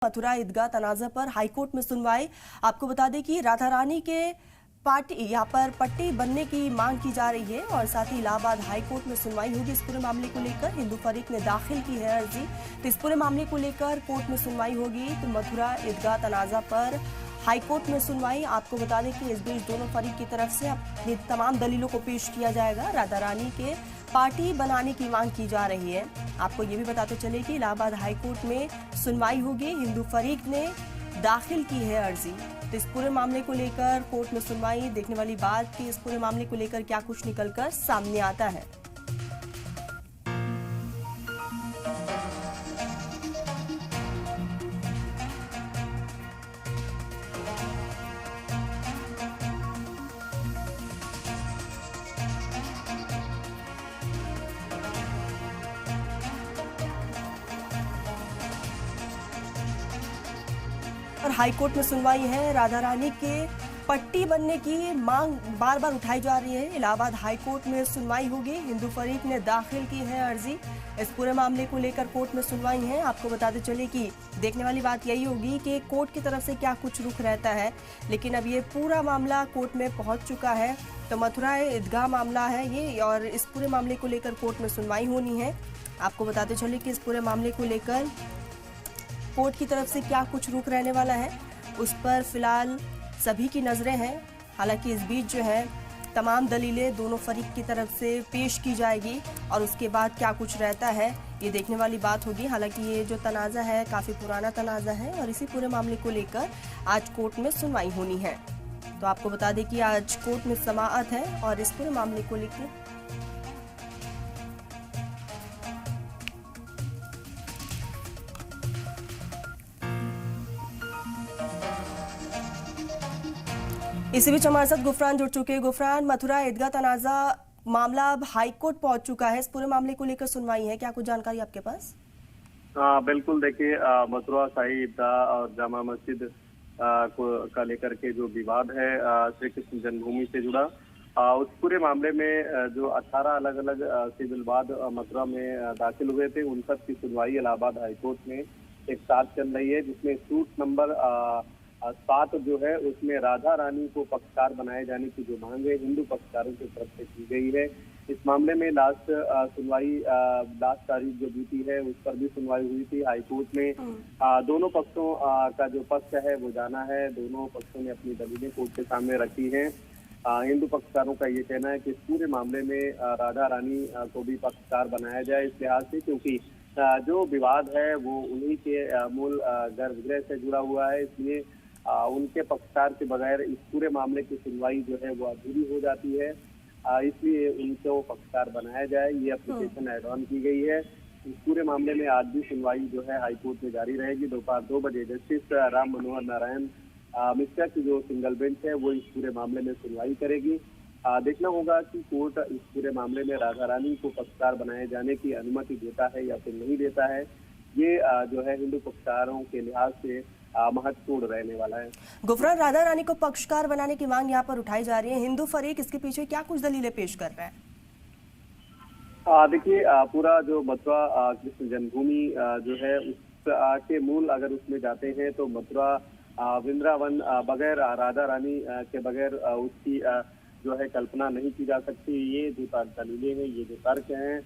मथुरा ईदगाह तनाज़ा पर हाईकोर्ट में सुनवाई। आपको बता दें कि राधा रानी के पार्टी यहाँ पर पट्टी बनने की मांग की जा रही है और साथ ही इलाहाबाद हाईकोर्ट में सुनवाई होगी। इस पूरे मामले को लेकर हिंदू फरीक ने दाखिल की है अर्जी, तो इस पूरे मामले को लेकर कोर्ट में सुनवाई होगी। तो मथुरा ईदगाह तनाज़ा पर हाईकोर्ट में सुनवाई। आपको बता दें कि इस बीच दोनों फरीक की तरफ से अपनी तमाम दलीलों को पेश किया जाएगा। राधा रानी के पार्टी बनाने की मांग की जा रही है। आपको ये भी बताते चले कि इलाहाबाद हाईकोर्ट में सुनवाई होगी। हिंदू फरीक ने दाखिल की है अर्जी, तो इस पूरे मामले को लेकर कोर्ट में सुनवाई। देखने वाली बात कि इस पूरे मामले को लेकर क्या कुछ निकलकर सामने आता है। और हाईकोर्ट में सुनवाई है। राधा रानी के पट्टी बनने की मांग बार बार उठाई जा रही है। इलाहाबाद हाईकोर्ट में सुनवाई होगी। हिंदू फरीक ने दाखिल की है अर्जी। इस पूरे मामले को लेकर कोर्ट में सुनवाई है। आपको बताते चले कि देखने वाली बात यही होगी कि कोर्ट की तरफ से क्या कुछ रुख रहता है, लेकिन अब ये पूरा मामला कोर्ट में पहुंच चुका है। तो मथुरा ईदगाह मामला है ये, और इस पूरे मामले को लेकर कोर्ट में सुनवाई होनी है। आपको बताते चले कि इस पूरे मामले को लेकर कोर्ट की तरफ से क्या कुछ रुख रहने वाला है, उस पर फिलहाल सभी की नजरें हैं। हालांकि इस बीच जो है तमाम दलीलें दोनों फरीक की तरफ से पेश की जाएगी और उसके बाद क्या कुछ रहता है ये देखने वाली बात होगी। हालांकि ये जो तनाज़ा है काफ़ी पुराना तनाज़ा है और इसी पूरे मामले को लेकर आज कोर्ट में सुनवाई होनी है। तो आपको बता दें कि आज कोर्ट में समाअत है और इस पूरे मामले को लेकर इसी बीच हमारे साथ गुफरान जुड़ चुके हैं। गुफरान, मथुरा ईदगाह तनाज़ा मामला अब हाईकोर्ट पहुंच चुका है। इस पूरे मामले को लेकर सुनवाई है, क्या कुछ जानकारी आपके पास? बिल्कुल, देखिए मथुरा शाही ईदगाह और जामा मस्जिद का लेकर के जो विवाद है श्री कृष्ण जन्मभूमि से जुड़ा, उस पूरे मामले में जो 18 अलग अलग सिविल वाद मथुरा में दाखिल हुए थे, उन सब की सुनवाई इलाहाबाद हाईकोर्ट में एक साथ चल रही है, जिसमें सूट नंबर 7 जो है उसमें राधा रानी को पक्षकार बनाए जाने की जो मांग है हिंदू पक्षकारों की तरफ से की गई है। इस मामले में लास्ट तारीख जो बीती है उस पर भी सुनवाई हुई थी हाईकोर्ट में। दोनों पक्षों का जो पक्ष है वो जाना है। दोनों पक्षों ने अपनी दलीलें कोर्ट के सामने रखी हैं। हिंदू पक्षकारों का ये कहना है कि इस पूरे मामले में राधा रानी को भी पक्षकार बनाया जाए, इस लिहाज से क्योंकि जो विवाद है वो उन्हीं के मूल गर्भगृह से जुड़ा हुआ है, इसलिए उनके पक्षकार के बगैर इस पूरे मामले की सुनवाई जो है वो अधूरी हो जाती है। इसलिए उनको पक्षकार बनाया जाए, ये एप्लीकेशन ऐड ऑन की गई है। इस पूरे मामले में आज भी सुनवाई जो है हाईकोर्ट में जारी रहेगी। दोपहर 2 बजे जस्टिस राम मनोहर नारायण मिश्रा की जो सिंगल बेंच है वो इस पूरे मामले में सुनवाई करेगी। देखना होगा कि कोर्ट इस पूरे मामले में राधा रानी को पक्षकार बनाए जाने की अनुमति देता है या फिर नहीं देता है। ये जो है हिंदू पक्षकारों के लिहाज से महत्वपूर्ण रहने वाला है। गुफरान, राधा रानी को पक्षकार बनाने की मांग यहाँ पर उठाई जा रही है। हिंदू फरीक इसके पीछे क्या कुछ दलीलें पेश कर रहा है? देखिए, पूरा जो मथुरा कृष्ण जन्मभूमि जो है उसके मूल अगर उसमें जाते हैं तो मथुरा वृंदावन बगैर राधा रानी के बगैर उसकी जो है कल्पना नहीं की जा सकती। ये जो दलीलें हैं, ये जो तर्क हैं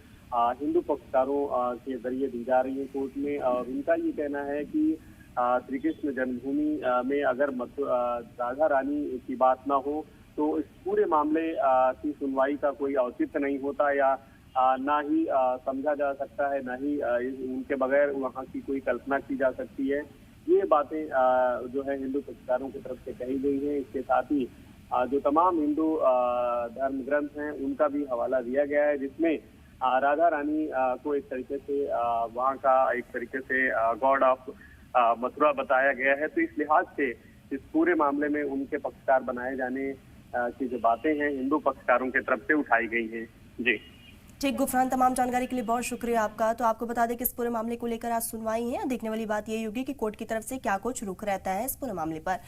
हिंदू पक्षकारों के जरिए दी जा रही है कोर्ट में, और उनका ये कहना है कि श्री कृष्ण जन्मभूमि में अगर राधा रानी की बात ना हो तो इस पूरे मामले की सुनवाई का कोई औचित्य नहीं होता, या ना ही समझा जा सकता है, ना ही उनके बगैर वहाँ की कोई कल्पना की जा सकती है। ये बातें जो है हिंदू पक्षकारों की तरफ से कही गई हैं। इसके साथ ही जो तमाम हिंदू धर्म ग्रंथ हैं उनका भी हवाला दिया गया है, जिसमें राधा रानी को एक तरीके से वहाँ का एक तरीके से गॉड ऑफ मथुरा बताया गया है। तो इस लिहाज से इस पूरे मामले में उनके पक्षकार बनाए जाने की जो बातें हैं हिंदू पक्षकारों की तरफ से उठाई गई हैं। जी ठीक गुफरान, तमाम जानकारी के लिए बहुत शुक्रिया आपका। तो आपको बता दें कि इस पूरे मामले को लेकर आज सुनवाई है। देखने वाली बात यही होगी कि कोर्ट की तरफ से क्या कुछ रुख रहता है इस पूरे मामले पर।